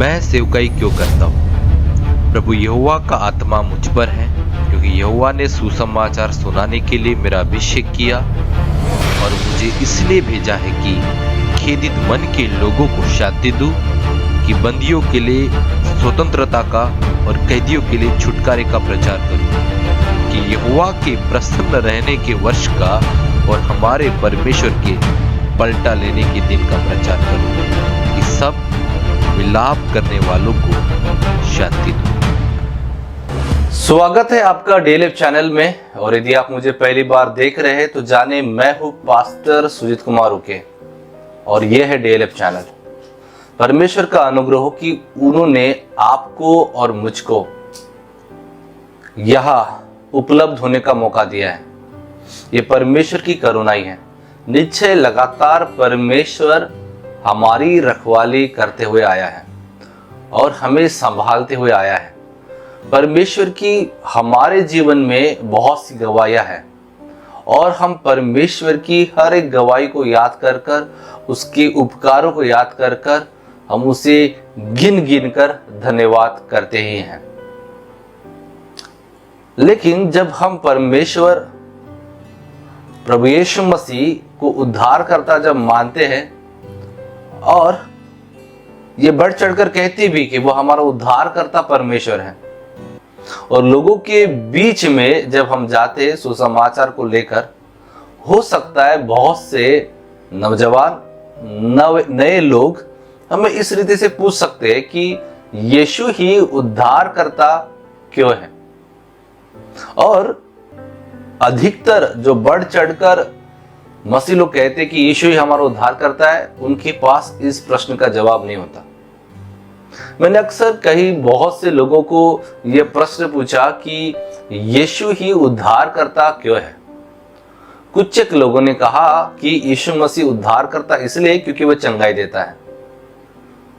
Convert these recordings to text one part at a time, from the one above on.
मैं सेवकाई क्यों करता हूँ? प्रभु यहोवा का आत्मा मुझ पर है, क्योंकि यहोवा ने सुसमाचार सुनाने के लिए मेरा अभिषेक किया और मुझे इसलिए भेजा है कि खेदित मन के लोगों को शांति दूं, कि बंदियों के लिए स्वतंत्रता का और कैदियों के लिए छुटकारे का प्रचार करूं, कि यहोवा के प्रसन्न रहने के वर्ष का और हमारे परमेश्वर के पलटा लेने के दिन का प्रचार करूं, कि सब विलाप करने वालों को शांति दूं। स्वागत है आपका डेलिव चैनल में। और यदि आप मुझे पहली बार देख रहे हैं तो जाने मैं हूं पास्टर सुजीत कुमार उके और यह है डेलिव चैनल। परमेश्वर का अनुग्रह हो कि उन्होंने आपको और मुझको यहां उपलब्ध होने का मौका दिया है। ये परमेश्वर की करुणा ही है। निश्चय लगातार परमेश्वर हमारी रखवाली करते हुए आया है और हमें संभालते हुए आया है। परमेश्वर की हमारे जीवन में बहुत सी गवाहियां हैं और हम परमेश्वर की हर एक गवाही को याद कर कर, उसके उपकारों को याद कर कर हम उसे गिन गिन कर धन्यवाद करते ही हैं। लेकिन जब हम परमेश्वर प्रभु यीशु मसीह को उद्धारकर्ता जब मानते हैं और ये बढ़ चढ़कर कहती भी कि वो हमारा उद्धारकर्ता परमेश्वर है, और लोगों के बीच में जब हम जाते हैं सुसमाचार को लेकर, हो सकता है बहुत से नौजवान नए लोग हमें इस रीति से पूछ सकते हैं कि यीशु ही उद्धारकर्ता क्यों है। और अधिकतर जो बढ़ चढ़कर मसीह लोग कहते हैं कि यीशु ही हमारा उद्धार करता है, उनके पास इस प्रश्न का जवाब नहीं होता। मैंने अक्सर बहुत से लोगों को यह प्रश्न पूछा कि यीशु ही उद्धार करता क्यों है। कुछ एक लोगों ने कहा कि यीशु मसीह उद्धार करता इसलिए क्योंकि वह चंगाई देता है।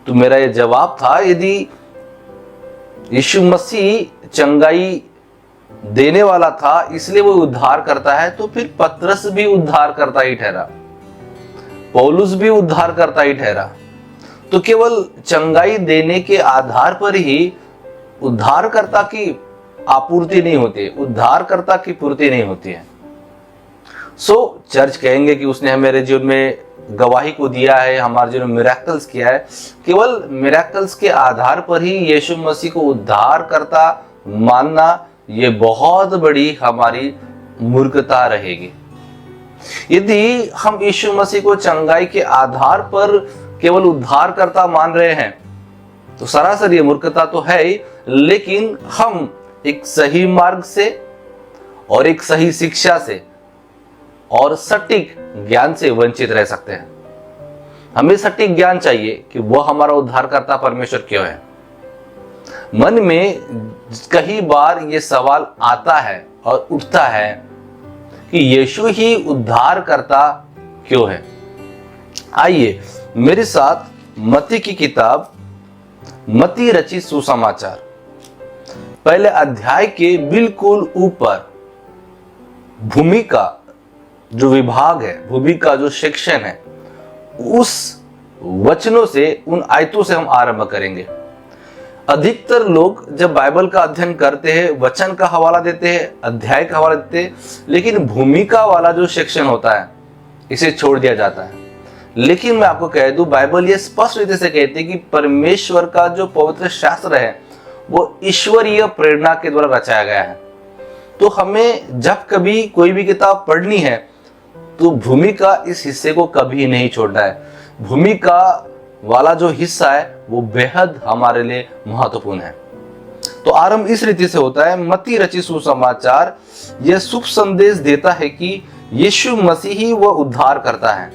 तो मेरा यह जवाब था, यदि यीशु मसीह चंगाई देने वाला था इसलिए वो उद्धार करता है, तो फिर पतरस भी उद्धार करता ही ठहरा, पौलुस भी उद्धार करता ही ठहरा। तो केवल चंगाई देने के आधार पर ही उद्धारकर्ता की आपूर्ति नहीं होती, उद्धारकर्ता की पूर्ति नहीं होती है। चर्च कहेंगे कि उसने मेरे जीवन में गवाही को दिया है, हमारे जीवन में मिरेकल्स किया है। केवल मिरेकल्स के आधार पर ही यीशु मसीह को उद्धारकर्ता मानना ये बहुत बड़ी हमारी मूर्खता रहेगी। यदि हम यीशु मसीह को चंगाई के आधार पर केवल उद्धारकर्ता मान रहे हैं तो सरासर ये मूर्खता तो है ही, लेकिन हम एक सही मार्ग से और एक सही शिक्षा से और सटीक ज्ञान से वंचित रह सकते हैं। हमें सटीक ज्ञान चाहिए कि वह हमारा उद्धारकर्ता परमेश्वर क्यों है। मन में कई बार ये सवाल आता है और उठता है कि यीशु ही उद्धार करता क्यों है। आइए मेरे साथ मत्ती की किताब मत्ती रचित सुसमाचार पहले अध्याय के बिल्कुल ऊपर भूमि का जो विभाग है, भूमि का जो सेक्शन है, उस वचनों से, उन आयतों से हम आरंभ करेंगे। अधिकतर लोग जब बाइबल का अध्ययन करते हैं वचन का हवाला देते हैं, अध्याय का हवाला देते हैं, लेकिन भूमिका वाला जो सेक्शन होता है इसे छोड़ दिया जाता है। लेकिन मैं आपको कह दूं, बाइबल ये स्पष्ट रीति से कहती है कि परमेश्वर का जो पवित्र शास्त्र है वो ईश्वरीय प्रेरणा के द्वारा रचाया गया है। तो हमें जब कभी कोई भी किताब पढ़नी है तो भूमिका इस हिस्से को कभी नहीं छोड़ना है। भूमिका वाला जो हिस्सा है वो बेहद हमारे लिए महत्वपूर्ण है। तो आरंभ इस रीति से होता है। मत्ती रचित सुसमाचार यह शुभ संदेश देता है कि यीशु मसीह ही वह उद्धार करता है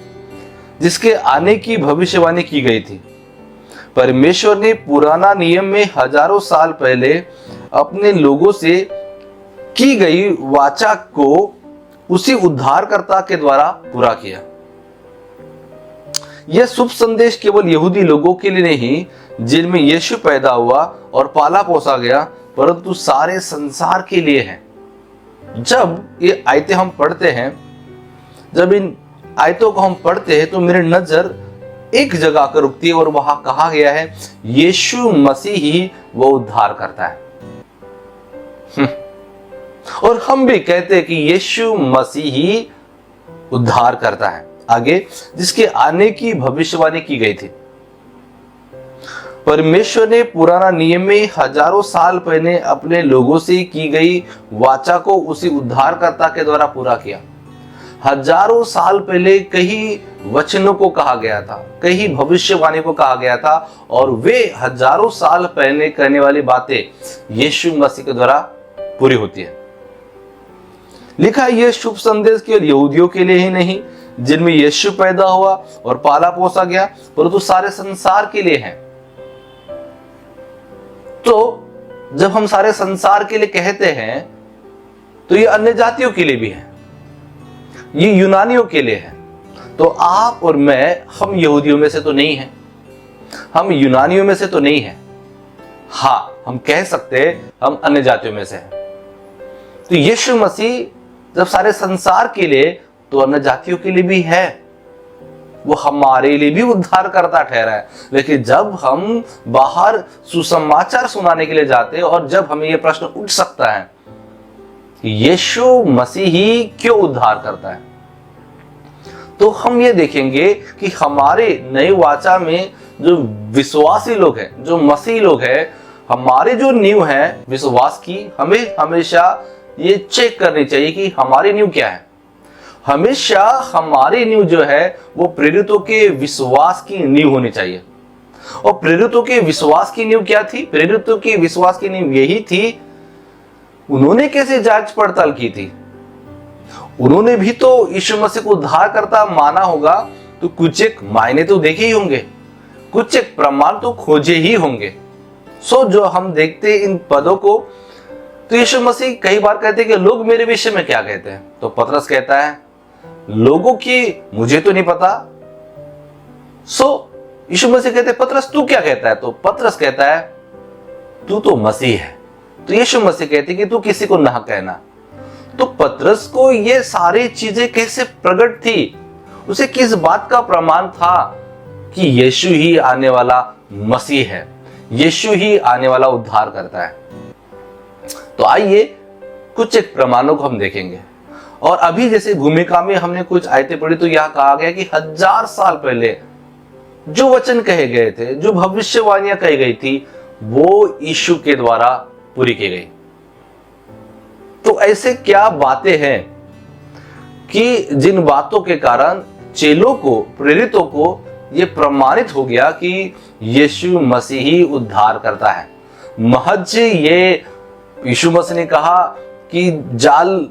जिसके आने की भविष्यवाणी की गई थी। परमेश्वर ने पुराना नियम में हजारों साल पहले अपने लोगों से की गई वाचा को उसी उद्धारकर्ता के द्वारा पूरा किया। यह शुभ संदेश केवल यहूदी लोगों के लिए नहीं जिनमें यीशु पैदा हुआ और पाला पोसा गया, परंतु सारे संसार के लिए है। जब ये आयतें हम पढ़ते हैं, जब इन आयतों को हम पढ़ते हैं तो मेरी नजर एक जगह आकर रुकती है और वहां कहा गया है यीशु मसीह ही वो उद्धार करता है। और हम भी कहते हैं कि यीशु मसीह ही उद्धार करता है। आगे, जिसके आने की भविष्यवाणी की गई थी। परमेश्वर ने पुराना नियम में हजारों साल पहले अपने लोगों से की गई वाचा को उसी उद्धारकर्ता के द्वारा पूरा किया। हजारों साल पहले कई वचनों को कहा गया था, कई भविष्यवाणी को कहा गया था, और वे हजारों साल पहले करने वाली बातें यीशु मसीह के द्वारा पूरी होती है। लिखा है यह शुभ संदेश केवल यहूदियों के लिए ही नहीं जिनमें यीशु पैदा हुआ और पाला पोसा गया, परंतु सारे संसार के लिए है। तो जब हम सारे संसार के लिए कहते हैं तो ये अन्य जातियों के लिए भी है, ये यूनानियों के लिए है। तो आप और मैं, हम यहूदियों में से तो नहीं हैं, हम यूनानियों में से तो नहीं हैं। हाँ, हम कह सकते हैं हम अन्य जातियों में से हैं। तो यीशु मसीह जब सारे संसार के लिए, तो अन्य जातियों के लिए भी है, वो हमारे लिए भी उद्धार करता ठहरा है। लेकिन जब हम बाहर सुसमाचार सुनाने के लिए जाते हैं और जब हमें यह प्रश्न उठ सकता है यीशु मसीह ही क्यों उद्धार करता है, तो हम ये देखेंगे कि हमारे नई वाचा में जो विश्वासी लोग हैं, जो मसीह लोग हैं, हमारे जो नींव है विश्वास की, हमें हमेशा ये चेक करनी चाहिए कि हमारी नींव क्या है। हमेशा हमारी नींव जो है वो प्रेरितों के विश्वास की नींव होनी चाहिए। और प्रेरितों के विश्वास की नींव क्या थी? प्रेरितों की विश्वास की नींव यही थी, उन्होंने कैसे जांच पड़ताल की थी। उन्होंने भी तो यीशु मसीह को उद्धारकर्ता माना होगा, तो कुछ एक मायने तो देखे ही होंगे, कुछ एक प्रमाण तो खोजे ही होंगे। सो जो हम देखते इन पदों को, तो यीशु मसीह कई बार कहते हैं कि लोग मेरे विषय में क्या कहते हैं। तो पतरस कहता है लोगों की मुझे तो नहीं पता। सो यीशु मसीह कहते पतरस तू क्या कहता है? तो पतरस कहता है तू तो मसीह है। तो यीशु मसीह कहते कि तू किसी को ना कहना। तो पतरस को ये सारी चीजें कैसे प्रकट थी? उसे किस बात का प्रमाण था कि यीशु ही आने वाला मसीह है, यीशु ही आने वाला उद्धार करता है। तो आइए कुछ एक प्रमाणों को हम देखेंगे। और अभी जैसे भूमिका में हमने कुछ आयतें पढ़ी, तो यह कहा गया कि 1000 साल पहले जो वचन कहे गए थे, जो भविष्यवाणियां कही गई थी, वो यीशु के द्वारा पूरी की गई। तो ऐसे क्या बातें हैं कि जिन बातों के कारण चेलों को, प्रेरितों को यह प्रमाणित हो गया कि यीशु मसीह ही उद्धार करता है। महज ये यीशु मसीह ने कहा कि जाल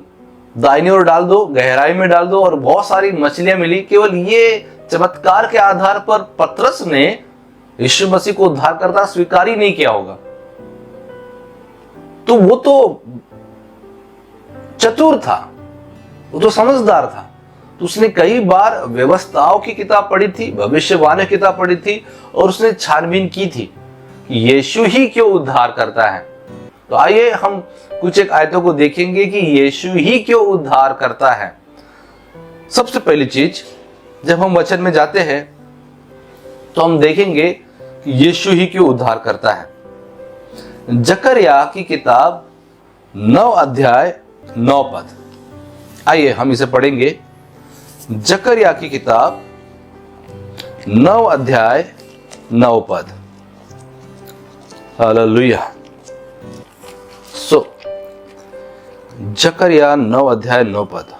दाहिनी ओर डाल दो, गहराई में डाल दो, और बहुत सारी मछलियां मिली, केवल ये चमत्कार के आधार पर पतरस ने यीशु मसीह को उद्धारकर्ता स्वीकार ही नहीं किया होगा। तो वो तो चतुर था, वो तो समझदार था। तो उसने कई बार व्यवस्थाओं की किताब पढ़ी थी, भविष्यवाणी की किताब पढ़ी थी, और उसने छानबीन की थी कि यीशु ही क्यों उद्धार करता है। तो आइए हम कुछ एक आयतों को देखेंगे कि यीशु ही क्यों उद्धार करता है। सबसे पहली चीज, जब हम वचन में जाते हैं तो हम देखेंगे कि यीशु ही क्यों उद्धार करता है। जकरिया की किताब 9 अध्याय 9 पद, आइए हम इसे पढ़ेंगे। जकरिया की किताब 9 अध्याय 9 पद। हालेलुया। सो जकरिया 9 अध्याय 9 पद।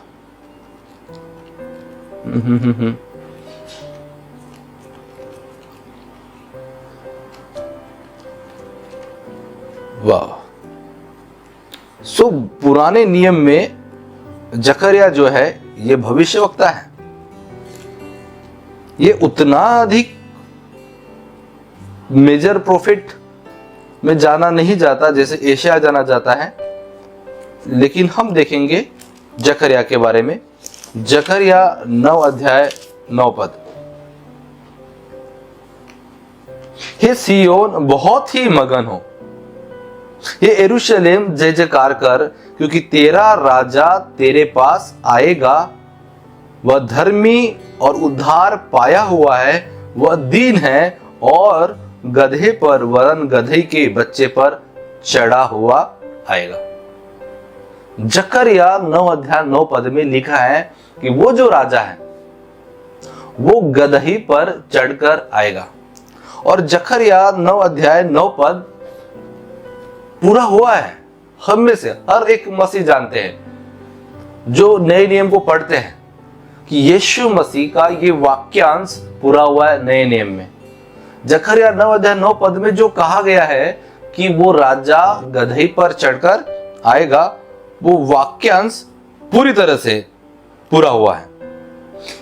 वाह। सो पुराने नियम में जकरिया जो है ये भविष्यवक्ता है। ये उतना अधिक मेजर प्रोफेट में जाना नहीं जाता जैसे एशिया जाना जाता है, लेकिन हम देखेंगे जकरिया के बारे में। जकरिया 9 अध्याय 9 पद। हे सियोन बहुत ही मगन हो, हे यरूशलेम जय जयकार कर, क्योंकि तेरा राजा तेरे पास आएगा, वह धर्मी और उद्धार पाया हुआ है, वह दीन है और गधे पर वरन गधे के बच्चे पर चढ़ा हुआ आएगा। जकरिया 9 अध्याय 9 पद में लिखा है कि वो जो राजा है वो गदही पर चढ़कर आएगा। और जकरिया 9 अध्याय 9 पद पूरा हुआ है। हम में से हर एक मसीह जानते हैं जो नए नियम को पढ़ते हैं कि यीशु मसीह का ये वाक्यांश पूरा हुआ है नए नियम में। जकरिया 9 अध्याय 9 पद में जो कहा गया है कि वो राजा गधे पर चढ़कर आएगा, वो वाक्यांश पूरी तरह से पूरा हुआ है।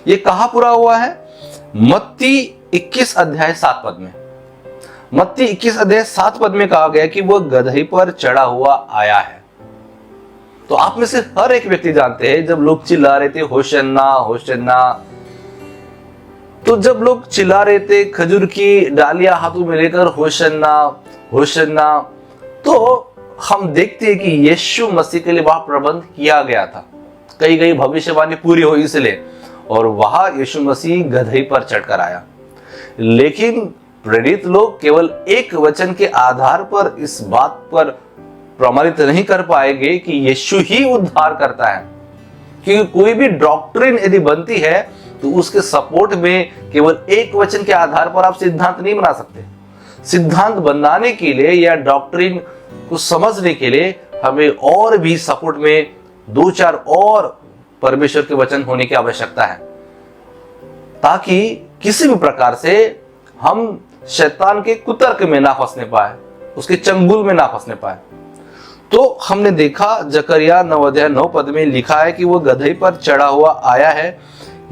ये कहां पूरा हुआ है? मत्ती 21 अध्याय 7 पद में। मत्ती 21 अध्याय 7 पद में कहा गया कि वो गधे पर चढ़ा हुआ आया है। तो आप में से हर एक व्यक्ति जानते हैं जब लोग चिल्ला रहे थे होशन्ना होशन्ना, तो जब लोग चिल्ला रहे थे खजूर की डालियां हाथों में लेकर होशन्ना होशन्ना, तो हम देखते हैं कि यीशु मसीह के लिए वहां प्रबंध किया गया था। कई भविष्यवाणी पूरी हुई इसलिए, और वहां यीशु मसीह गधे पर चढ़कर आया। लेकिन प्रेरित लोग केवल एक वचन के आधार पर इस बात पर प्रमाणित नहीं कर पाएंगे कि यीशु ही उद्धार करता है, क्योंकि कोई भी डॉक्ट्रिन यदि बनती है तो उसके सपोर्ट में केवल एक वचन के आधार पर आप सिद्धांत नहीं बना सकते। सिद्धांत बनाने के लिए या डॉक्ट्रिन को समझने के लिए हमें और भी सपोर्ट में 2-4 और परमेश्वर के वचन होने की आवश्यकता है, ताकि किसी भी प्रकार से हम शैतान के कुतर्क में ना फंसने पाए, उसके चंगुल में ना फंसने पाए। तो हमने देखा जकरिया 9 अध्याय 9 पद में लिखा है कि वो गधे पर चढ़ा हुआ आया है।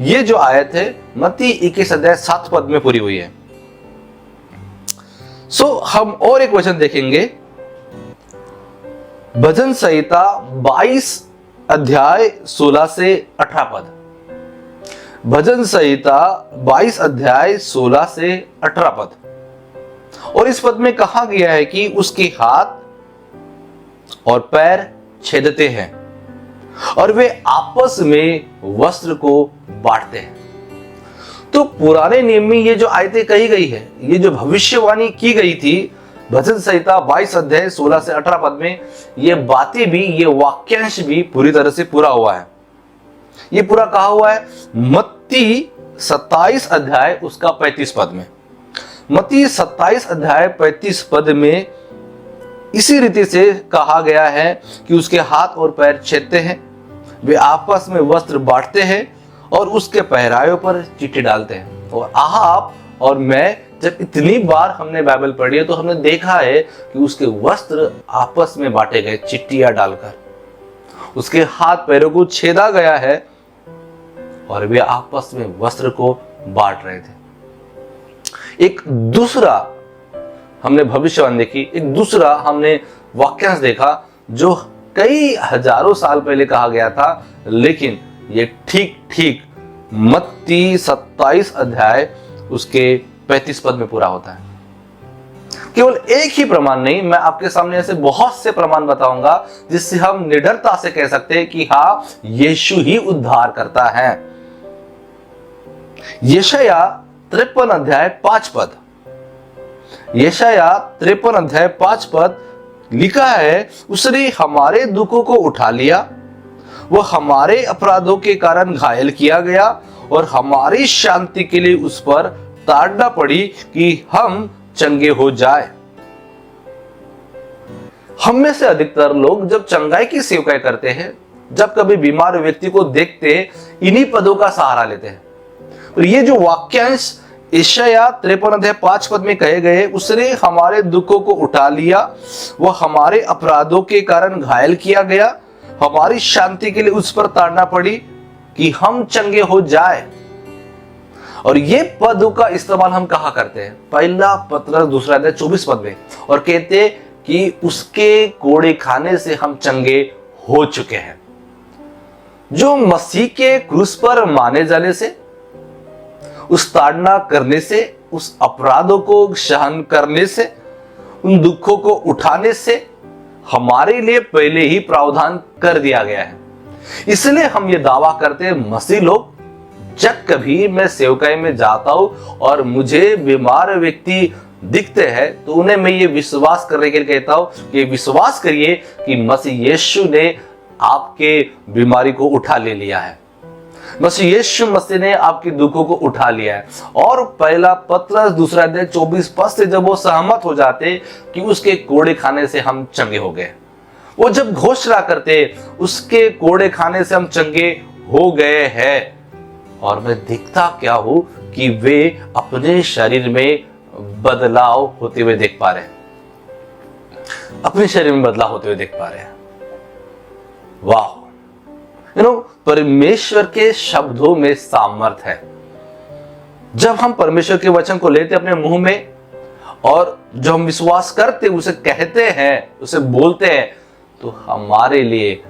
ये जो आयत है मत्ती 21 अध्याय 7 पद में पूरी हुई है। हम और एक वचन देखेंगे, भजन संहिता 22 अध्याय 16 से 18 पद। भजन संहिता 22 अध्याय 16 से 18 पद। और इस पद में कहा गया है कि उसके हाथ और पैर छेदते हैं और वे आपस में वस्त्र को बांटते हैं। तो पुराने नियम में ये जो आयतें कही गई है, ये जो भविष्यवाणी की गई थी भजन संहिता 22 अध्याय 16 से 18 पद में, ये बातें भी, ये वाक्यांश भी पूरी तरह से पूरा हुआ है। ये पूरा कहा हुआ है मत्ती 27 अध्याय उसका 35 पद में। मत्ती 27 अध्याय 35 पद में इसी रीति से कहा गया है कि उसके हाथ और पैर छेदते हैं, वे आपस में वस्त्र बांटते हैं और उसके पहरावे पर चिट्ठी डालते हैं। और आप और मैं जब इतनी बार हमने बाइबल पढ़ी है तो हमने देखा है कि उसके वस्त्र आपस में बांटे गए चिट्ठियां डालकर, उसके हाथ पैरों को छेदा गया है और वे आपस में वस्त्र को बांट रहे थे। एक दूसरा हमने भविष्यवाणी देखी, एक दूसरा हमने वाक्यांश देखा जो कई हजारों साल पहले कहा गया था, लेकिन ये ठीक मत्ती 27 अध्याय उसके 35 पद में पूरा होता है। केवल एक ही प्रमाण नहीं, मैं आपके सामने ऐसे बहुत से प्रमाण बताऊंगा जिससे हम निडरता से कह सकते हैं कि हाँ, यीशु ही उद्धार करता है। यशाया 53 अध्याय 5 पद। यशाया 53 अध्याय 5 पद लिखा है, उसने हमारे दुखों को उठा लिया, वो हमारे अपराधों के कारण घायल किया गया और हमारी शांति के लिए उस पर ताड़ना पड़ी कि हम चंगे हो जाए। हम में से अधिकतर लोग जब चंगाई की सेवकाई करते हैं, जब कभी बीमार व्यक्ति को देखते हैं, इन्हीं पदों का सहारा लेते हैं। और ये जो वाक्यांश यशाया 53 अध्याय 5 पद में कहे गए, उसने हमारे दुखों को उठा लिया, वह हमारे अपराधों के कारण घायल किया गया, हमारी शांति के लिए उस पर ताड़ना पड़ी कि हम चंगे हो जाए। और ये पदों का इस्तेमाल हम कहा करते हैं? पहला पत्रस 2 अध्याय 24 पद में, और कहते हैं कि उसके कोड़े खाने से हम चंगे हो चुके हैं। जो मसीह के क्रूस पर माने जाने से, उस ताड़ना करने से, उस अपराधों को सहन करने से, उन दुखों को उठाने से हमारे लिए पहले ही प्रावधान कर दिया गया है। इसलिए हम ये दावा करते हैं, मसीह लोग जब कभी मैं सेवकाई में जाता हूं और मुझे बीमार व्यक्ति दिखते हैं तो उन्हें मैं ये विश्वास करने के लिए कहता हूं कि विश्वास करिए कि मसीह यीशु ने आपके बीमारी को उठा ले लिया है, मसीह यीशु मसीह ने आपके दुखों को उठा लिया है। और पहला पत्रस 2:24 पद से जब वो सहमत हो जाते कि उसके कोड़े खाने से हम चंगे हो गए, वो जब घोषणा करते उसके कोड़े खाने से हम चंगे हो गए हैं, और मैं देखता क्या हूं कि वे अपने शरीर में बदलाव होते हुए देख पा रहे हैं, अपने शरीर में बदलाव होते हुए देख पा रहे हैं। वाह, परमेश्वर के शब्दों में सामर्थ है। जब हम परमेश्वर के वचन को लेते अपने मुंह में और जो हम विश्वास करते उसे कहते हैं, उसे बोलते हैं, तो हमारे लिए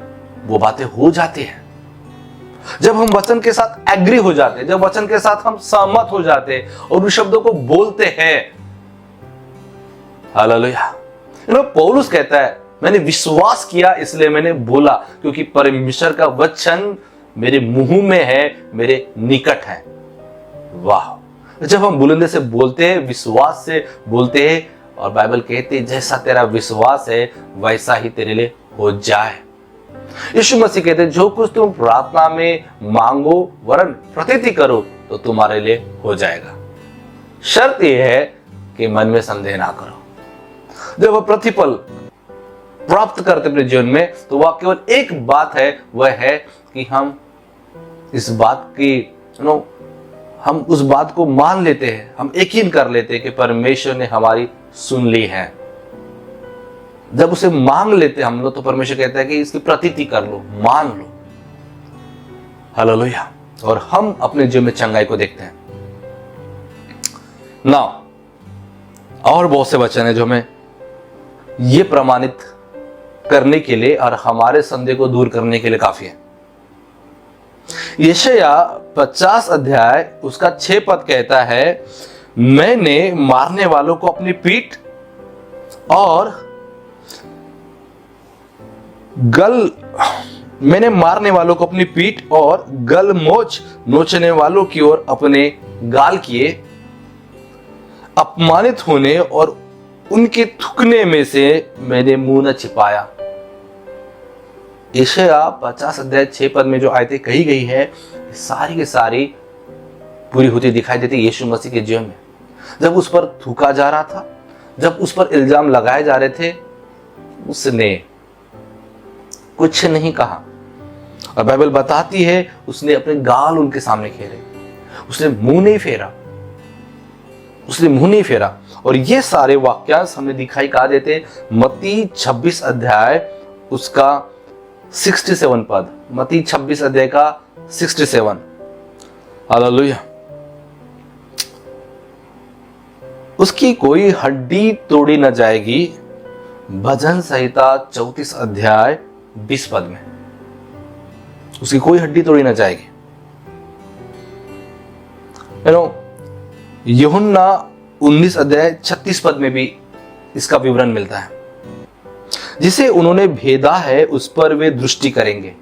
वो बातें हो जाती हैं। जब हम वचन के साथ एग्री हो जाते हैं, जब वचन के साथ हम सहमत हो जाते हैं और उन शब्दों को बोलते हैं, हालेलुया। पौलुस कहता है मैंने विश्वास किया इसलिए मैंने बोला, क्योंकि परमेश्वर का वचन मेरे मुंह में है, मेरे निकट है। वाह, जब हम बुलंदे से बोलते हैं, विश्वास से बोलते हैं, और बाइबल कहती है जैसा तेरा विश्वास है वैसा ही तेरे लिए हो जाए। यीशु मसीह कहते हैं जो कुछ तुम प्रार्थना में मांगो वरन प्रतीति करो तो तुम्हारे लिए हो जाएगा। शर्त यह है कि मन में संदेह ना करो। जब वह प्रतिफल प्राप्त करते अपने जीवन में, तो वह केवल एक बात है, वह है कि हम इस बात की हम उस बात को मान लेते हैं, हम यकीन कर लेते हैं कि परमेश्वर ने हमारी सुन ली है। जब उसे मांग लेते हम लोग, तो परमेश्वर कहता है कि इसकी प्रतीति कर लो, मान लो। हालेलुया। और हम अपने जीवन में चंगाई को देखते हैं ना। और बहुत से वचन है जो हमें ये प्रमाणित करने के लिए और हमारे संदेह को दूर करने के लिए काफी है। यशाया 50 अध्याय उसका 6 पद कहता है, मैंने मारने वालों को अपनी पीठ और मैंने मारने वालों को अपनी पीठ और गलमोच नोचने वालों की ओर अपने गाल किए। अपमानित होने और उनके थूकने में से मैंने मुंह न छिपाया। यशाया 50 अध्याय 6 पद में जो आयतें कही गई है, सारी की सारी पूरी होती दिखाई देती यीशु मसीह के जीवन में। जब उस पर थूका जा रहा था, जब उस पर इल्जाम लगाए जा रहे थे, उसने कुछ नहीं कहा। और बाइबल बताती है उसने अपने गाल उनके सामने खेले, उसने मुंह नहीं फेरा, उसने मुंह नहीं फेरा। और ये सारे वाक्यांश हमें दिखाई कहा देते मत्ती 26 अध्याय उसका 67 पद, मत्ती 26 अध्याय का 67। हालेलुया। उसकी कोई हड्डी तोड़ी न जाएगी, भजन संहिता 34 अध्याय 20 पद में। उसकी कोई हड्डी तोड़ी न जाएगी। यूहन्ना 19 अध्याय 36 पद में भी इसका विवरण मिलता है। जिसे उन्होंने भेदा है उस पर वे दृष्टि करेंगे।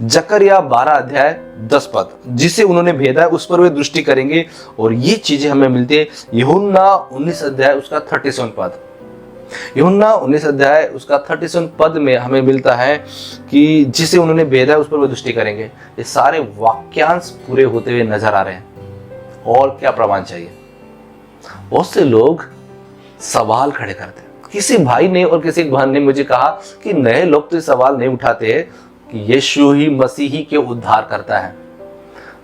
जकरिया 12 अध्याय 10 पद, जिसे उन्होंने भेदा है उस पर वे दृष्टि करेंगे। और ये चीजें हमें मिलती है यूहन्ना 19 अध्याय उसका 37 पद। यूहन्ना 19 अध्याय उसका 37 पद में हमें मिलता है कि जिसे उन्होंने भेदा है उस पर वे दृष्टि करेंगे। ये सारे वाक्यांश पूरे होते हुए नजर आ रहे हैं। और क्या प्रमाण चाहिए? बहुत से लोग सवाल खड़े करते हैं। किसी भाई ने और किसी बहन ने मुझे कहा कि नए लोग तो सवाल नहीं उठाते हैं कि यीशु ही मसीह ही क्यों उद्धार करता है।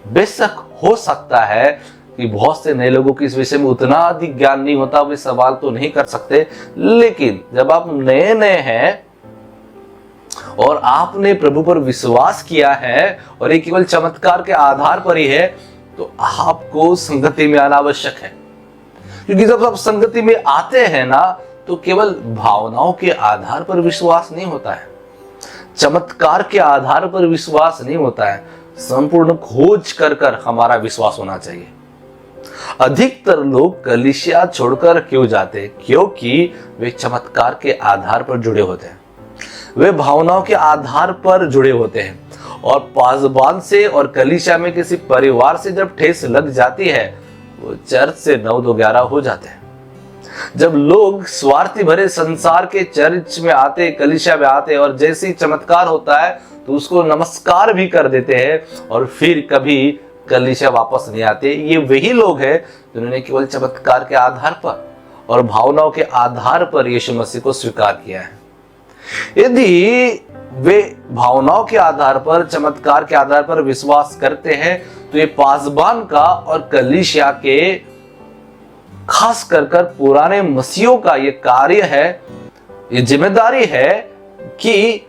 बेशक हो सकता है कि बहुत से नए लोगों को इस विषय में उतना अधिक ज्ञान नहीं होता, वे सवाल तो नहीं कर सकते। लेकिन जब आप नए नए हैं और आपने प्रभु पर विश्वास किया है और ये केवल चमत्कार के आधार पर ही है, तो आपको संगति में आना आवश्यक है। क्योंकि जब आप संगति में आते हैं ना, तो केवल भावनाओं के आधार पर विश्वास नहीं होता है, चमत्कार के आधार पर विश्वास नहीं होता है, संपूर्ण खोज कर कर हमारा विश्वास होना चाहिए। अधिकतर लोग कलीसिया छोड़कर क्यों जाते? क्योंकि वे चमत्कार के आधार पर जुड़े होते हैं, वे भावनाओं के आधार पर जुड़े होते हैं। और पासबान से और कलीसिया में किसी परिवार से जब ठेस लग जाती है, वो चर्च से 9-11 हो जाते हैं। जब लोग स्वार्थी भरे संसार के चर्च में आते, कलीसिया में आते और जैसे ही चमत्कार होता है तो उसको नमस्कार भी कर देते हैं और फिर कभी कलीसिया वापस नहीं आते। ये वही लोग हैं जिन्होंने केवल चमत्कार के आधार पर और भावनाओं के आधार पर यीशु मसीह को स्वीकार किया है। यदि वे भावनाओं के आधार पर, चमत्कार के आधार पर विश्वास करते हैं तो ये पासबान का और कलीसिया के, खास कर पुराने मसीहों का ये कार्य है, ये जिम्मेदारी है कि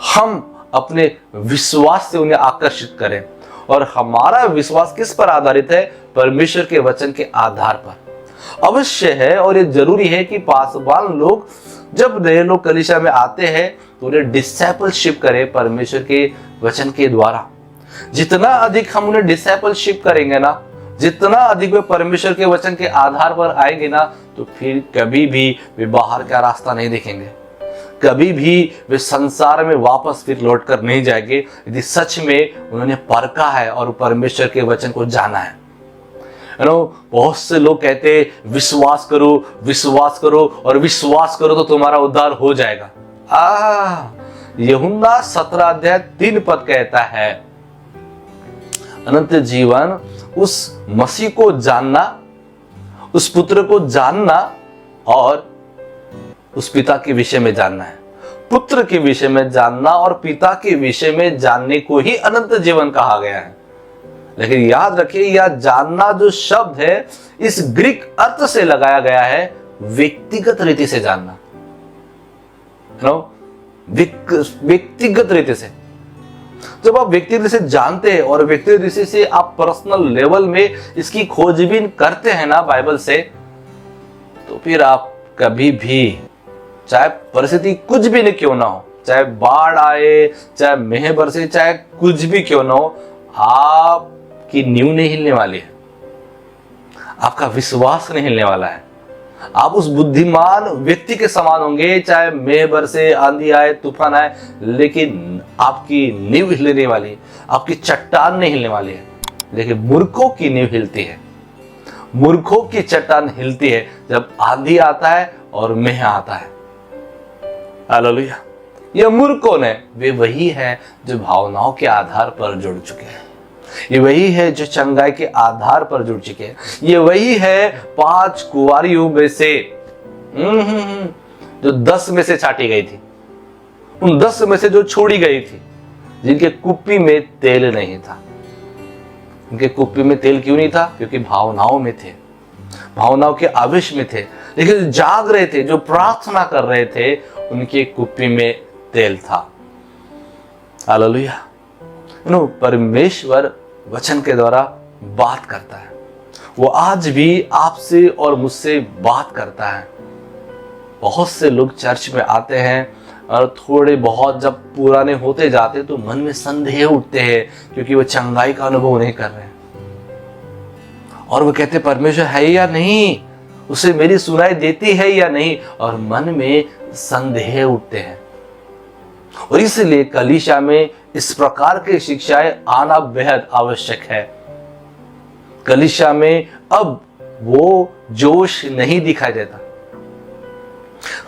हम अपने विश्वास से उन्हें आकर्षित करें। और हमारा विश्वास किस पर आधारित है? परमेश्वर के वचन के आधार पर। अवश्य है और ये जरूरी है कि पासबान लोग, जब नए लोग कलीसिया में आते हैं तो उन्हें डिसाइपलशिप करें परमेश्वर के वचन के द्वारा। जितना अधिक हम उन्हें डिसाइपलशिप करेंगे ना, जितना अधिक वे परमेश्वर के वचन के आधार पर आएंगे ना, तो फिर कभी भी वे बाहर का रास्ता नहीं देखेंगे, कभी भी वे संसार में वापस फिर लौट कर नहीं जाएंगे, यदि सच में उन्होंने परखा है और परमेश्वर के वचन को जाना है। बहुत से लोग कहते हैं विश्वास करो, विश्वास करो और विश्वास करो तो तुम्हारा उद्धार हो जाएगा। यूहन्ना 17 पद कहता है, अनंत जीवन उस मसीह को जानना, उस पुत्र को जानना और उस पिता के विषय में जानना है। पुत्र के विषय में जानना और पिता के विषय में जानने को ही अनंत जीवन कहा गया है। लेकिन याद रखिए, यह जानना जो शब्द है, इस ग्रीक अर्थ से लगाया गया है व्यक्तिगत रीति से जानना। व्यक्तिगत रीति से, जब आप व्यक्तिगत रीति से जानते हैं और व्यक्तिगत रीति से आप पर्सनल लेवल में इसकी खोजबीन करते हैं ना बाइबल से, तो फिर आप कभी भी, चाहे परिस्थिति कुछ भी नहीं क्यों ना हो, चाहे बाढ़ आए, चाहे मेह बरसे, चाहे कुछ भी क्यों ना हो, आपकी नींव नहीं हिलने वाली है, आपका विश्वास नहीं हिलने वाला है। आप उस बुद्धिमान व्यक्ति के समान होंगे, चाहे मेह बरसे, आंधी आए, तूफान आए, लेकिन आपकी नींव हिलने वाली है, आपकी चट्टान नहीं हिलने वाली है। लेकिन मूर्खों की नींव हिलती है, मूर्खों की चट्टान हिलती है जब आंधी आता है और मेह आता है। हालेलुया। ये मूर्ख कौन है? वे वही है जो भावनाओं के आधार पर जुड़ चुके हैं, ये वही है जो चंगाई के आधार पर जुड़ चुके हैं, ये वही है 5 कुंवारियों में से जो 10 में से छाटी गई थी, उन 10 में से जो छोड़ी गई थी, जिनके कुप्पी में तेल नहीं था। उनके कुप्पी में तेल क्यों नहीं था? क्योंकि भावनाओं में थे, भावनाओं के आवेश में थे। लेकिन जो जाग रहे थे, जो प्रार्थना कर रहे थे, उनके कुप्पी में तेल था। हालेलुया। परमेश्वर वचन के द्वारा बात करता है, वो आज भी आपसे और मुझसे बात करता है। बहुत से लोग चर्च में आते हैं और थोड़े बहुत जब पुराने होते जाते तो मन में संदेह उठते हैं, क्योंकि वो चंगाई का अनुभव नहीं कर रहे हैं और वो कहते परमेश्वर है या नहीं, उसे मेरी सुनाई देती है या नहीं, और मन में संदेह उठते हैं। और इसलिए कलीसिया में इस प्रकार की शिक्षाएं आना बेहद आवश्यक है। कलीसिया में अब वो जोश नहीं दिखाई देता।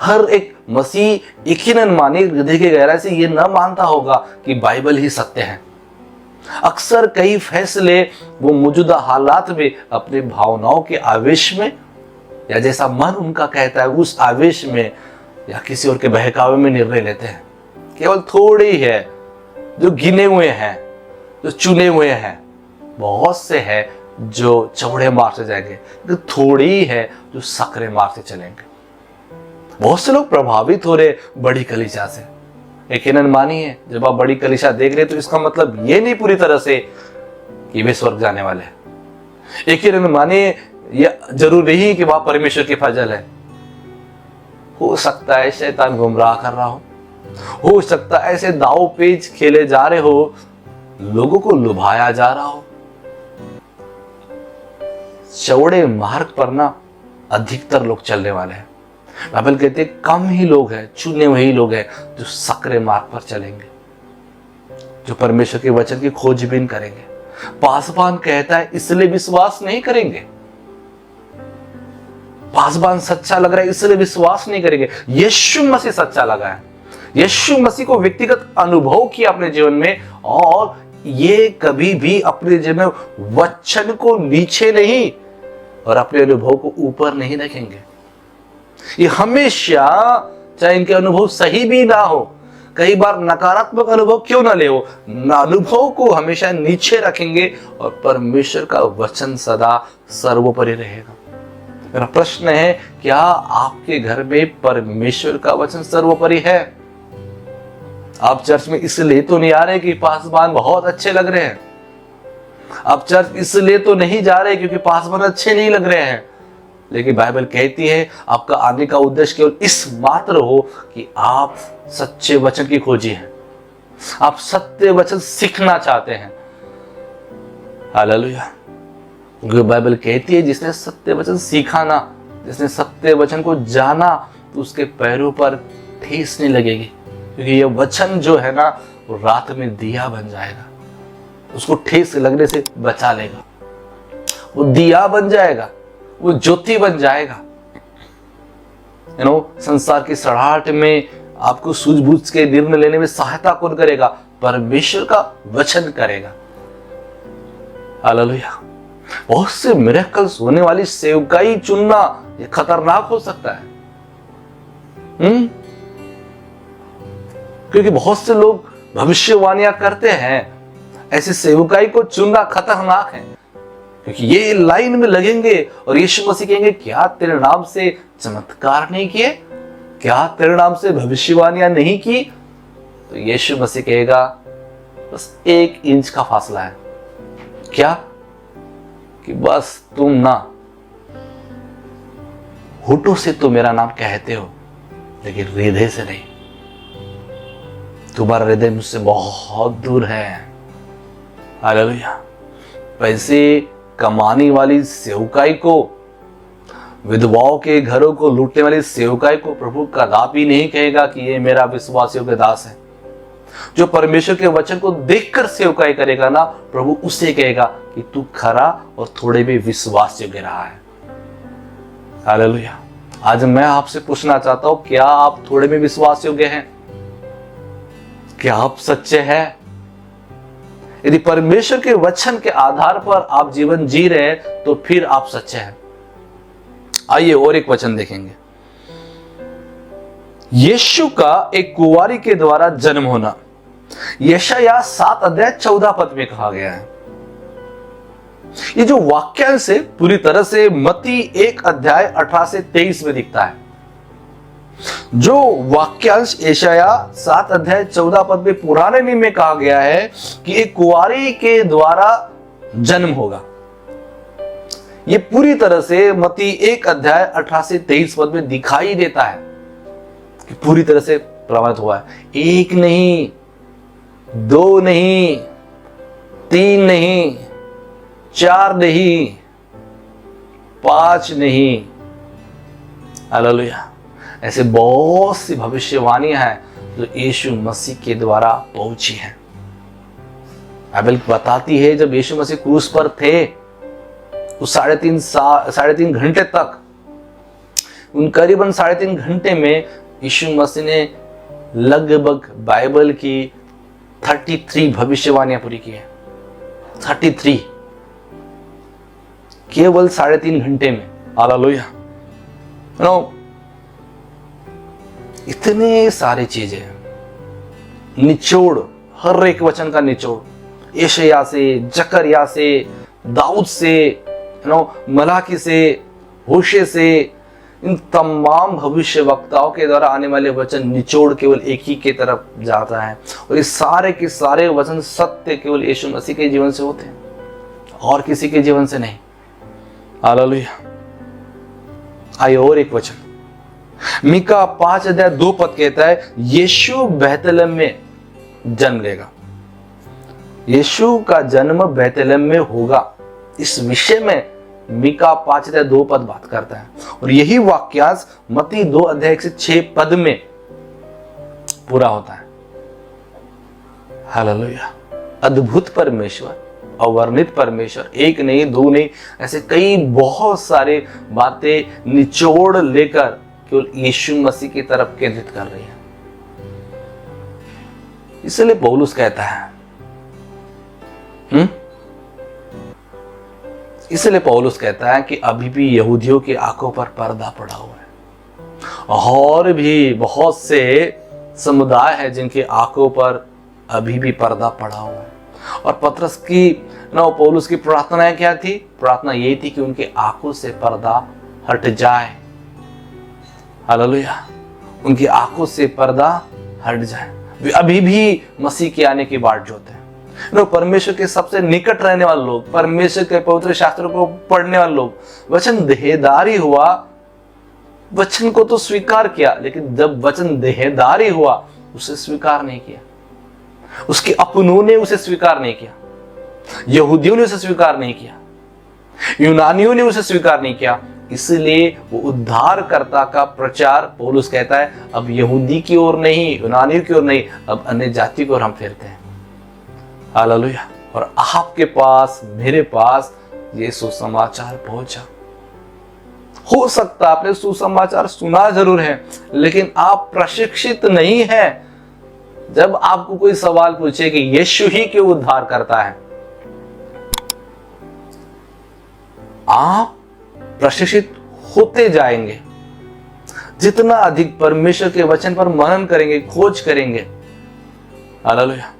हर एक मसीह यकीनन माने हृदय की गहराई से ये न मानता होगा कि बाइबल ही सत्य है। अक्सर कई फैसले वो मौजूदा हालात में अपने भावनाओं के आवेश में, या जैसा मन उनका कहता है उस आवेश में, या किसी और के बहकावे में निर्णय लेते हैं। केवल थोड़े ही है जो गिने हुए हैं, जो चुने हुए हैं। बहुत से हैं जो चौड़े मार्ग से जाएंगे, लेकिन थोड़ी ही है जो सकरे मार्ग से चलेंगे। बहुत से लोग प्रभावित हो रहे बड़ी कलीसिया से। यकीनन मानिए, जब आप बड़ी कलीसिया देख रहे तो इसका मतलब ये नहीं पूरी तरह से कि वे स्वर्ग जाने वाले हैं। यकीनन मानिए, ये जरूर नहीं कि वहां परमेश्वर की फजल है। हो सकता है शैतान गुमराह कर रहा हो सकता है ऐसे दाव पेच खेले जा रहे हो, लोगों को लुभाया जा रहा हो। चौड़े मार्ग पर ना अधिकतर लोग चलने वाले हैं। बाइबल कहते कम ही लोग हैं, चुने वही लोग हैं जो सकरे मार्ग पर चलेंगे। जो परमेश्वर के वचन की खोजबीन करेंगे। पासबान कहता है इसलिए विश्वास नहीं करेंगे, पासबान सच्चा लग रहा है इसलिए विश्वास नहीं करेंगे। यीशु मसीह सच्चा लगा है, यीशु मसीह को व्यक्तिगत अनुभव किया अपने जीवन में, और ये कभी भी अपने जीवन में वचन को नीचे नहीं और अपने अनुभव को ऊपर नहीं रखेंगे। ये हमेशा, चाहे इनके अनुभव सही भी ना हो, कई बार नकारात्मक अनुभव क्यों ना ले हो, अनुभव को हमेशा नीचे रखेंगे और परमेश्वर का वचन सदा सर्वोपरि रहेगा। मेरा प्रश्न है, क्या आपके घर में परमेश्वर का वचन सर्वोपरि है? आप चर्च में इसलिए तो नहीं आ रहे कि पासबान बहुत अच्छे लग रहे हैं, आप चर्च इसलिए तो नहीं जा रहे क्योंकि पासबान अच्छे नहीं लग रहे हैं, लेकिन बाइबल कहती है आपका आने का उद्देश्य केवल इस मात्र हो कि आप सच्चे वचन की खोजी है, आप सत्य वचन सीखना चाहते हैं। हालेलुया। क्योंकि बाइबल कहती है जिसने सत्य वचन सीखा ना, जिसने सत्य वचन को जाना, तो उसके पैरों पर ठेस नहीं लगेगी, क्योंकि ये वचन जो है ना वो रात में दिया बन जाएगा, उसको ठेस लगने से बचा लेगा, वो दिया बन जाएगा, वो ज्योति बन जाएगा। संसार की सड़ाहट में आपको सूझबूझ के निर्णय लेने में सहायता कौन करेगा? परमेश्वर का वचन करेगा। हालेलुया। बहुत से मिरेकल्स होने वाली सेवकाई चुनना ये खतरनाक हो सकता है। क्योंकि बहुत से लोग भविष्यवाणियां करते हैं, ऐसी सेवकाई को चुनना खतरनाक है, क्योंकि ये लाइन में लगेंगे और यीशु मसीह कहेंगे क्या तेरे नाम से चमत्कार नहीं किए, क्या तेरे नाम से भविष्यवाणियां नहीं की? तो यीशु मसीह कहेगा बस 1 इंच का फासला है, क्या कि बस तुम ना होठों से तो मेरा नाम कहते हो, लेकिन हृदय से नहीं, तुम्हारा हृदय मुझसे बहुत दूर है। हालेलुया। पैसे कमाने वाली सेवकाई को, विधवाओं के घरों को लूटने वाली सेवकाई को प्रभु कदापि नहीं कहेगा कि ये मेरा विश्वास योग्य दास है। जो परमेश्वर के वचन को देखकर सेवकाई करेगा ना, प्रभु उसे कहेगा कि तू खरा और थोड़े भी विश्वास योग्य रहा है। हालेलुया। आज मैं आपसे पूछना चाहता हूं, क्या आप थोड़े में विश्वास योग्य हैं? क्या आप सच्चे हैं? यदि परमेश्वर के वचन के आधार पर आप जीवन जी रहे हैं तो फिर आप सच्चे हैं। आइए और एक वचन देखेंगे। यीशु का एक कुंवारी के द्वारा जन्म होना, यशायाह 7 अध्याय 14 पद में कहा गया है। ये जो वाक्यांश है पूरी तरह से मत्ती 1 अध्याय 18 से 23 में दिखता है। जो वाक्यांश यशायाह 7 अध्याय 14 पद में पुराने नियम में कहा गया है कि एक कुंवारी के द्वारा जन्म होगा, ये पूरी तरह से मत्ती 1 अध्याय 18 से 23 पद में दिखाई देता है कि पूरी तरह से प्रमाणित हुआ है। 1 नहीं, 2 नहीं, 3 नहीं, 4 नहीं, 5 नहीं। हालेलुया। ऐसे बहुत सी भविष्यवाणियां हैं जो यीशु मसीह के द्वारा पहुंची हैं। बाइबल बताती है जब यीशु मसीह क्रूस पर थे उस 3.5 घंटे तक, उन करीबन 3.5 घंटे में यीशु मसीह ने लगभग बाइबल की 33 भविष्यवाणियां पूरी की है। 33 केवल 3.5 घंटे में। हालेलुया। इतने सारी चीजें, निचोड़, हर एक वचन का निचोड़, यशायाह से, जकरिया से, दाऊद से, मलाकी से, होशे से, इन तमाम भविष्य वक्ताओं के द्वारा आने वाले वचन निचोड़ केवल एक ही के तरफ जाता है, और ये सारे के सारे वचन सत्य केवल यीशु मसीह के जीवन से होते हैं और किसी के जीवन से नहीं। हालेलुया। आइए और एक वचन, मीका 5 अध्याय 2 पद कहता है यीशु बेथलेहम में जन्म लेगा। यीशु का जन्म बेथलेहम में होगा, इस विषय में मीका 5 अध्याय 2 पद बात करता है, और यही वाक्यांश मत्ती 2 अध्याय 1 से 6 पद में पूरा होता है। हालेलुया। अद्भुत परमेश्वर, अवर्णित परमेश्वर, एक नहीं दो नहीं, ऐसे कई बहुत सारे बातें निचोड़ लेकर केवल यीशु मसीह की तरफ केंद्रित कर रही है। इसलिए पौलुस कहता है, इसलिए पौलुस कहता है कि अभी भी यहूदियों की आंखों पर पर्दा पड़ा हुआ है, और भी बहुत से समुदाय है जिनकी आंखों पर अभी भी पर्दा पड़ा हुआ है। और पतरस की पौलुस की प्रार्थनाएं क्या थी? प्रार्थना यही थी कि उनकी आंखों से पर्दा हट जाए। हालेलुया। उनकी आंखों से पर्दा हट जाए। वे अभी भी मसीह के आने की बाट जोते हैं। परमेश्वर के सबसे निकट रहने वाले लोग, परमेश्वर के पवित्र शास्त्रों को पढ़ने वाले लोग, वचन देहधारी हुआ, वचन को तो स्वीकार किया, लेकिन जब वचन देहधारी हुआ उसे स्वीकार नहीं किया। उसके अपनों ने उसे स्वीकार नहीं किया, यहूदियों ने उसे स्वीकार नहीं किया, यूनानियों ने उसे स्वीकार नहीं किया। इसलिए वो उद्धारकर्ता का प्रचार, पौलुस कहता है, अब यहूदी की ओर नहीं, यूनानियों की ओर नहीं, अब अन्य जाति की ओर हम फिरते हैं। हालेलुया। और आपके पास, मेरे पास ये सुसमाचार पहुंचा। हो सकता आपने सुसमाचार सुना जरूर है, लेकिन आप प्रशिक्षित नहीं हैं। जब आपको कोई सवाल पूछे कि यीशु ही क्यों उद्धार करता है, आप प्रशिक्षित होते जाएंगे। जितना अधिक परमेश्वर के वचन पर मनन करेंगे, खोज करेंगे। हालेलुया।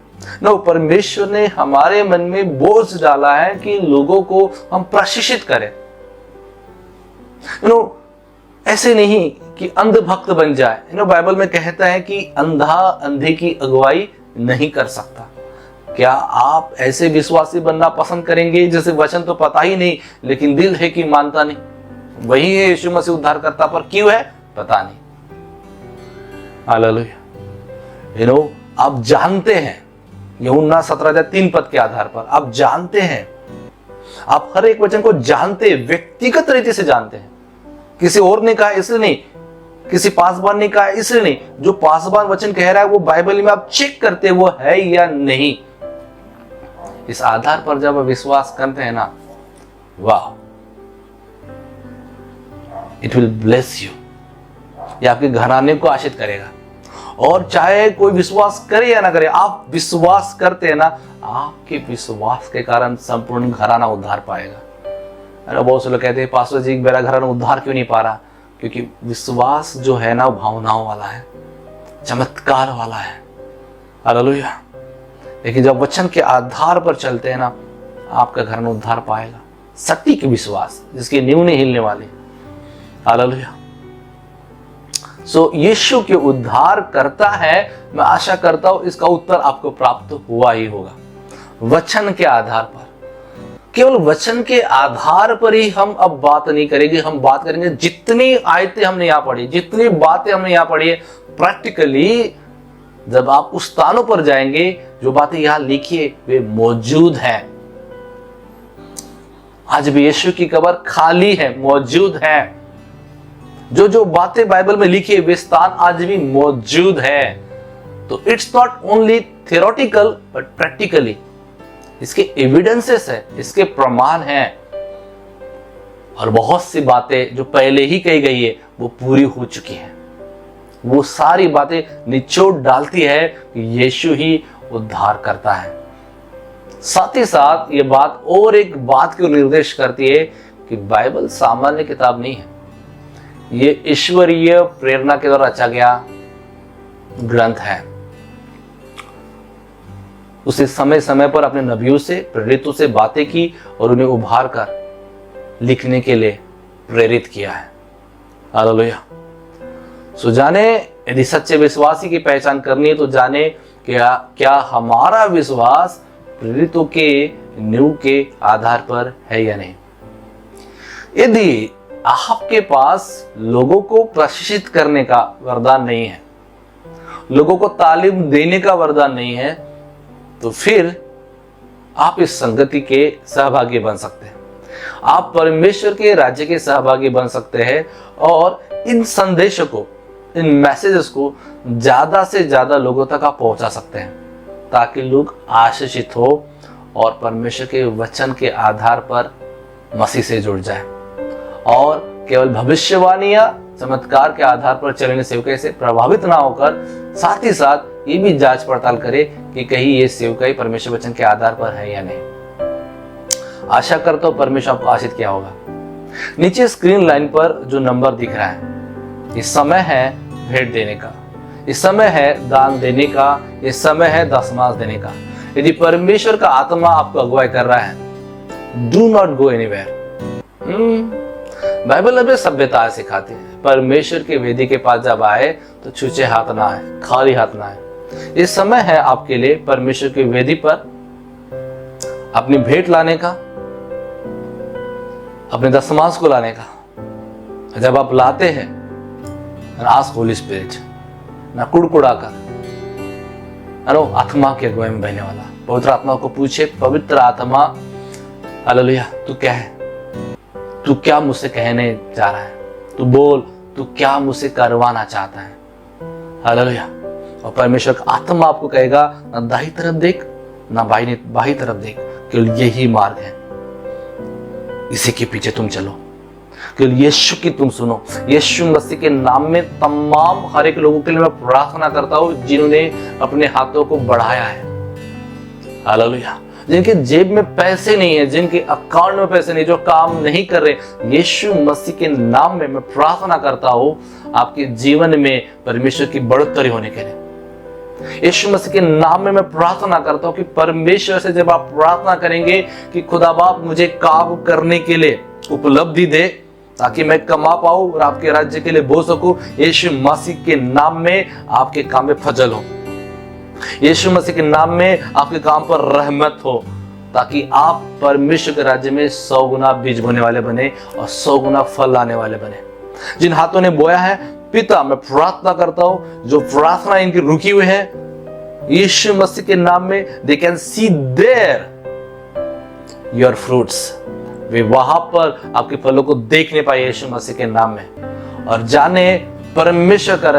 परमेश्वर ने हमारे मन में बोझ डाला है कि लोगों को हम प्रशिक्षित करें। ऐसे नहीं कि अंध भक्त बन जाए। बाइबल में कहता है कि अंधा अंधे की अगुवाई नहीं कर सकता। क्या आप ऐसे विश्वासी बनना पसंद करेंगे जैसे वचन तो पता ही नहीं, लेकिन दिल है कि मानता नहीं? वही है यीशु मसीह उद्धार करता, पर क्यों है पता नहीं। हालेलुया। आप जानते हैं, यूहन्ना 17:3 पद के आधार पर आप जानते हैं, आप हर एक वचन को जानते, व्यक्तिगत रीति से जानते हैं। किसी और ने कहा इसलिए नहीं, किसी पासवान ने कहा इसलिए नहीं। जो पासवान वचन कह रहा है वो बाइबल में आप चेक करते वो है या नहीं। इस आधार पर जब आप विश्वास करते हैं ना, वाह, इट विल ब्लेस यू। ये आपके घराने को आशीष करेगा। और चाहे कोई विश्वास करे या ना करे, आप विश्वास करते हैं ना, आपके विश्वास के कारण संपूर्ण घराना उद्धार पाएगा। अरे बहुत से लोग कहते हैं, पास्टर जी मेरा घराना उद्धार क्यों नहीं पा रहा? क्योंकि विश्वास जो है ना, भावनाओं वाला है, चमत्कार वाला है। हालेलुया। लेकिन जब वचन के आधार पर चलते हैं ना, आपका घराना उद्धार पाएगा। सटीक विश्वास जिसकी नींव नहीं हिलने वाली। हालेलुया। सो यीशु के उद्धार करता है। मैं आशा करता हूं इसका उत्तर आपको प्राप्त हुआ ही होगा। वचन के आधार पर, केवल वचन के आधार पर ही हम अब बात नहीं करेंगे। हम बात करेंगे जितनी आयतें हमने यहां पढ़ी, जितनी बातें हमने यहां पढ़ी है, प्रैक्टिकली जब आप उस स्थानों पर जाएंगे, जो बातें यहां लिखी है वे मौजूद हैं। आज भी यीशु की कब्र खाली है, मौजूद है। जो बातें बाइबल में लिखी है वे स्थान आज भी मौजूद है। तो it's not only theoretical but practically इसके एविडेंसेस है, इसके प्रमाण हैं। और बहुत सी बातें जो पहले ही कही गई है वो पूरी हो चुकी हैं। वो सारी बातें निचोड़ डालती है कि यीशु ही उद्धार करता है। साथ ही साथ ये बात और एक बात को निर्देश करती है कि बाइबल सामान्य किताब नहीं है। ये ईश्वरीय प्रेरणा के द्वारा रचा गया ग्रंथ है। उसे समय समय पर अपने नबियों से, प्रेरितों से बातें की और उन्हें उभार कर लिखने के लिए प्रेरित किया है। हालेलुया। सो जाने, यदि सच्चे विश्वासी की पहचान करनी है तो जाने क्या हमारा विश्वास प्रेरितों के नींव के आधार पर है या नहीं। यदि आपके पास लोगों को प्रशिक्षित करने का वरदान नहीं है, लोगों को तालीम देने का वरदान नहीं है, तो फिर आप इस संगति के सहभागी बन सकते हैं। आप परमेश्वर के राज्य के सहभागी बन सकते हैं और इन संदेशों को, इन मैसेजेस को ज्यादा से ज्यादा लोगों तक आप पहुंचा सकते हैं। ताकि लोग आशीषित हो और परमेश्वर के वचन के आधार पर मसीह से जुड़ जाए, और केवल भविष्यवाणियां चमत्कार के आधार पर चलने सेवकाई से प्रभावित ना होकर साथ ही साथ ये भी जांच पड़ताल करे कि कहीं ये सेवकाई परमेश्वर वचन के आधार पर है या नहीं। आशा करता हूं परमेश्वर आपको आशीष किया होगा। नीचे स्क्रीन लाइन पर जो नंबर दिख रहा है, इस समय है भेंट देने का, इस समय है दान देने का, इस समय है दशमांश देने का। यदि परमेश्वर का आत्मा आपको अगुवाई कर रहा है, do not go anywhere. Bible हमें सभ्यता सिखाती है, परमेश्वर के वेदी के पास जब आए तो छूचे हाथ ना आए, खाली हाथ ना आए। इस समय है आपके लिए परमेश्वर की वेदी पर अपनी भेंट लाने का, अपने दशमांश को लाने का। जब आप लाते हैं, आस्क होली स्पिरिट, ना कुड़कुड़ा कर, आत्मा की अगुवाई में बहने वाला पवित्र आत्मा को पूछे, पवित्र आत्मा हालेलुया तू क्या है, तू क्या मुझसे कहने जा रहा है, तू बोल, तू क्या मुझसे करवाना चाहता है। हालेलुया। और परमेश्वर का आत्मा आपको कहेगा ना दाहिनी तरफ देख ना बाई तरफ देख, केवल यही मार्ग है, इसी के पीछे तुम चलो, केवल यीशु की तुम सुनो। यीशु मसीह के नाम में तमाम हर एक लोगों के लिए मैं प्रार्थना करता हूं जिन्होंने अपने हाथों को बढ़ाया है। हालेलुया। जिनके जेब में पैसे नहीं है, जिनके अकाउंट में पैसे नहीं, जो काम नहीं कर रहे, यीशु मसीह के नाम में मैं प्रार्थना करता हूं आपके जीवन में परमेश्वर की बढ़ोतरी होने के लिए। यीशु मसीह के नाम में मैं प्रार्थना करता हूं कि परमेश्वर से जब आप प्रार्थना करेंगे कि खुदा बाप मुझे काम करने के लिए उपलब्धि दे ताकि मैं कमा पाऊं और आपके राज्य के लिए बो सकूं, यीशु मसीह के नाम में आपके काम में फजल हो, यीशु मसीह के नाम में आपके काम पर रहमत हो, ताकि आप परमेश्वर के राज्य में 100 गुना बीज बोने वाले बने और 100 गुना फल लाने वाले बने। जिन हाथों ने बोया है पिता, मैं प्रार्थना करता हूं जो प्रार्थना इनकी रुकी हुई है, यीशु मसीह के नाम में they can see their your fruits, वे वहां पर आपके फलों को देखने पाए यीशु मसीह के नाम में। और जाने परमेश्वर का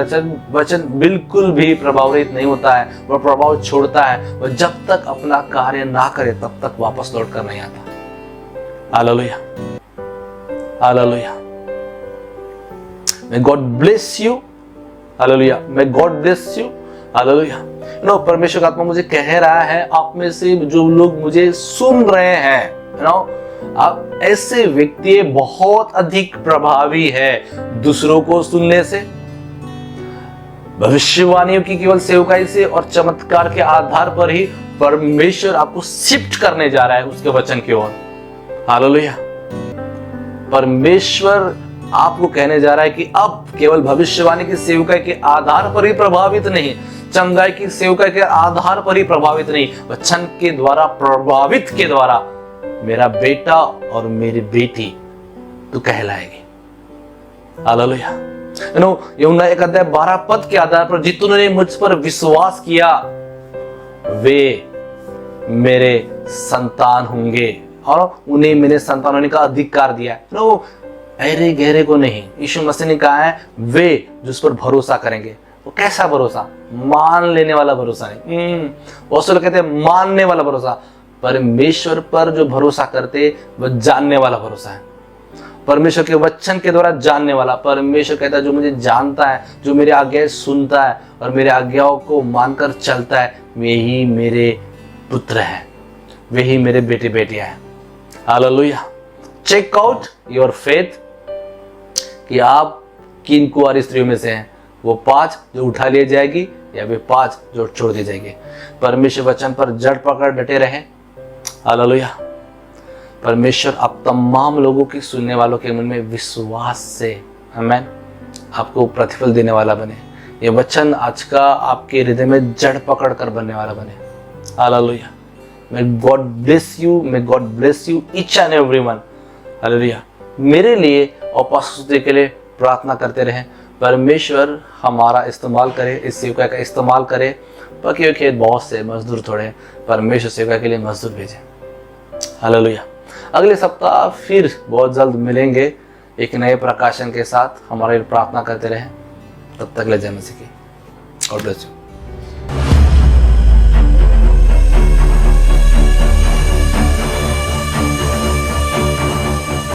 वचन बिल्कुल भी प्रभावित नहीं होता है, वह प्रभाव छोड़ता है, वह जब तक अपना कार्य ना करे तब तक वापस लौट कर नहीं आता। Hallelujah, hallelujah. May God bless you, hallelujah. May God bless you, hallelujah. परमेश्वर का आत्मा मुझे कह रहा है, आप में से जो लोग मुझे सुन रहे हैं, आप ऐसे व्यक्ति बहुत अधिक प्रभावी है दूसरों को सुनने से, भविष्यवाणियों की केवल सेवकाई से और चमत्कार के आधार पर ही परमेश्वर आपको शिफ्ट करने जा रहा है उसके वचन की ओर। हालेलुया। परमेश्वर आपको कहने जा रहा है कि अब केवल भविष्यवाणी की सेवकाई के आधार पर ही प्रभावित नहीं, चंगाई की सेवकाई के आधार पर ही प्रभावित नहीं, वचन के द्वारा प्रभावित के द्वारा मेरा बेटा और मेरी बेटी तू कहलाएगी। हालेलुया। यूहन्ना 1:12 के आधार पर जितने मुझ पर विश्वास किया वे मेरे संतान होंगे और उन्हें मेरे संतान होने का अधिकार दिया है। अरे गहरे को नहीं, यीशु मसीह ने कहा है वे जो उस पर भरोसा करेंगे। वो कैसा भरोसा? मान लेने वाला भरोसा नहीं। बहुत से लोग कहते हैं मानने वाला भरोसा। परमेश्वर पर जो भरोसा करते वह जानने वाला भरोसा है, परमेश्वर के वचन के द्वारा जानने वाला। परमेश्वर कहता है जो मुझे जानता है, जो मेरी आज्ञाएं सुनता है और मेरे आज्ञाओं को मानकर चलता है, वे ही मेरे पुत्र हैं, वे ही मेरे बेटे बेटियां हैं। Hallelujah. Check out your faith कि आप किन कुंवारी स्त्रियों में से हैं, वो 5 जो उठा लिए जाएगी या वे 5 जो छोड़ दी जाएगी। परमेश्वर वचन पर जड़ पकड़ डटे रहें। हालेलुया। परमेश्वर आप तमाम लोगों की सुनने वालों के मन में विश्वास से आमीन आपको प्रतिफल देने वाला बने। ये वचन आज का आपके हृदय में जड़ पकड़ कर बनने वाला बने। Hallelujah. May God bless you, may God bless you each and everyone। Hallelujah. मेरे लिए और पास्टर के लिए प्रार्थना करते रहें, परमेश्वर हमारा इस्तेमाल करे, इस सेवका का इस्तेमाल करे। पके हुए खेत बहुत से, मजदूर थोड़े, परमेश्वर सेवका के लिए मजदूर भेजे। हालेलुया। अगले सप्ताह फिर बहुत जल्द मिलेंगे एक नए प्रकाशन के साथ। हमारे लिए प्रार्थना करते रहें। तब तक ले जय मसीह की। God bless you.